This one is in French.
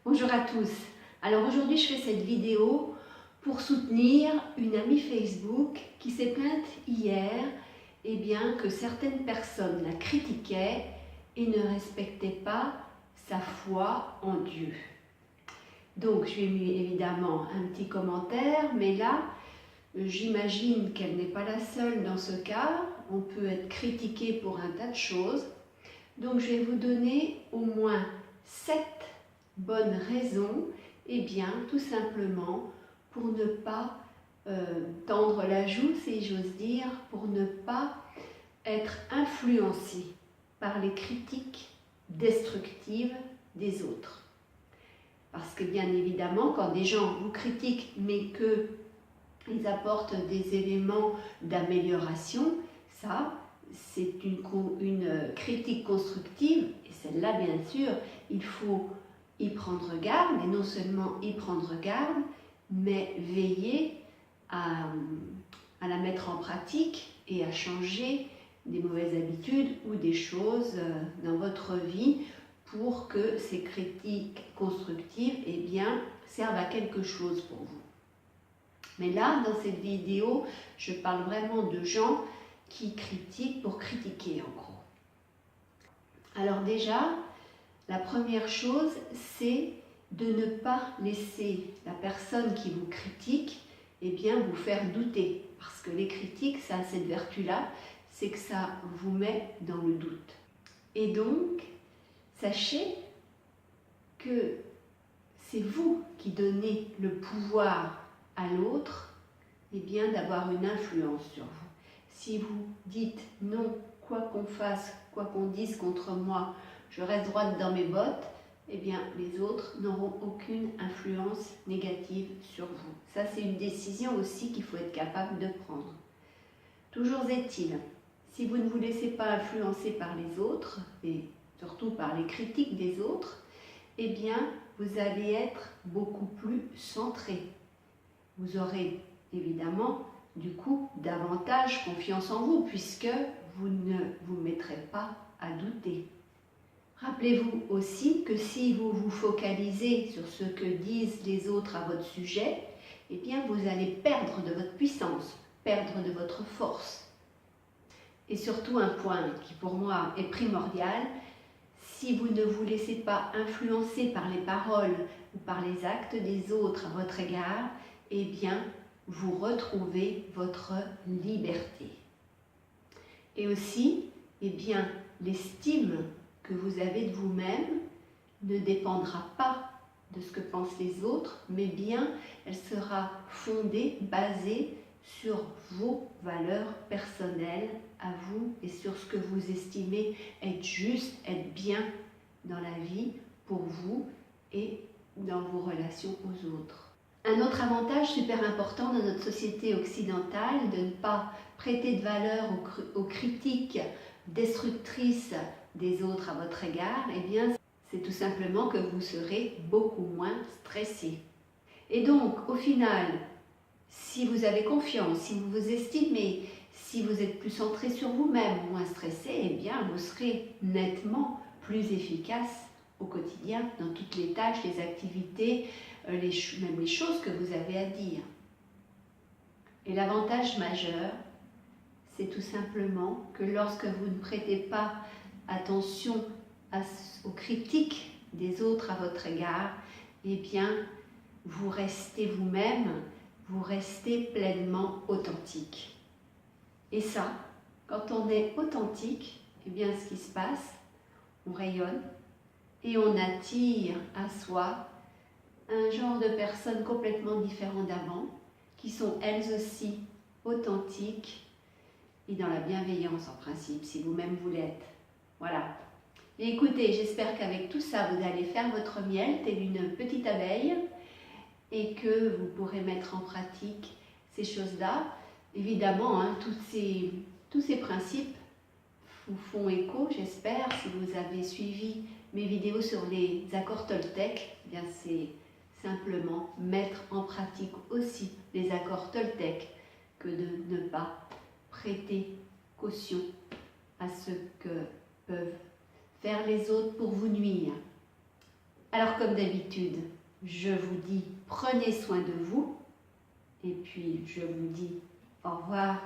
Bonjour à tous. Alors aujourd'hui je fais cette vidéo pour soutenir une amie Facebook qui s'est plainte hier que certaines personnes la critiquaient et ne respectaient pas sa foi en Dieu. Donc je lui ai mis évidemment un petit commentaire, mais là j'imagine qu'elle n'est pas la seule dans ce cas. On peut être critiqué pour un tas de choses. Donc je vais vous donner au moins 7 bonnes raisons, tout simplement pour ne pas tendre la joue, si j'ose dire, pour ne pas être influencé par les critiques destructives des autres. Parce que bien évidemment, quand des gens vous critiquent, mais qu'ils apportent des éléments d'amélioration, ça, c'est une critique constructive, et celle-là, bien sûr, il faut y prendre garde, et non seulement y prendre garde, mais veiller à la mettre en pratique et à changer des mauvaises habitudes ou des choses dans votre vie pour que ces critiques constructives servent à quelque chose pour vous. Mais là, dans cette vidéo, je parle vraiment de gens qui critiquent pour critiquer, en gros. Alors déjà, la première chose, c'est de ne pas laisser la personne qui vous critique vous faire douter. Parce que les critiques, ça a cette vertu-là, c'est que ça vous met dans le doute. Et donc, sachez que c'est vous qui donnez le pouvoir à l'autre d'avoir une influence sur vous. Si vous dites non, quoi qu'on fasse, quoi qu'on dise contre moi, je reste droite dans mes bottes, les autres n'auront aucune influence négative sur vous. Ça, c'est une décision aussi qu'il faut être capable de prendre. Toujours est-il, si vous ne vous laissez pas influencer par les autres, et surtout par les critiques des autres, vous allez être beaucoup plus centré. Vous aurez évidemment, du coup, davantage confiance en vous, puisque vous ne vous mettrez pas à douter. Rappelez-vous aussi que si vous vous focalisez sur ce que disent les autres à votre sujet, vous allez perdre de votre puissance, perdre de votre force. Et surtout un point qui pour moi est primordial, si vous ne vous laissez pas influencer par les paroles ou par les actes des autres à votre égard, vous retrouvez votre liberté. Et aussi, l'estime que vous avez de vous-même ne dépendra pas de ce que pensent les autres, mais elle sera fondée, basée sur vos valeurs personnelles à vous et sur ce que vous estimez être juste, être bien dans la vie pour vous et dans vos relations aux autres. Un autre avantage super important dans notre société occidentale de ne pas prêter de valeur aux critiques destructrices des autres à votre égard, c'est tout simplement que vous serez beaucoup moins stressé. Et donc, au final, si vous avez confiance, si vous vous estimez, si vous êtes plus centré sur vous-même, moins stressé, vous serez nettement plus efficace au quotidien dans toutes les tâches, les activités, même les choses que vous avez à dire. Et l'avantage majeur, c'est tout simplement que lorsque vous ne prêtez pas attention aux critiques des autres à votre égard, vous restez vous-même, vous restez pleinement authentique. Et ça, quand on est authentique, ce qui se passe, on rayonne et on attire à soi un genre de personnes complètement différentes d'avant, qui sont elles aussi authentiques et dans la bienveillance en principe, si vous-même vous l'êtes. Voilà. Et écoutez, j'espère qu'avec tout ça, vous allez faire votre miel, telle une petite abeille, et que vous pourrez mettre en pratique ces choses-là. Évidemment, tous ces principes vous font écho, j'espère. Si vous avez suivi mes vidéos sur les accords Toltec, c'est simplement mettre en pratique aussi les accords Toltec que de ne pas prêter caution à ce que peuvent faire les autres pour vous nuire. Alors comme d'habitude, je vous dis prenez soin de vous et puis je vous dis au revoir.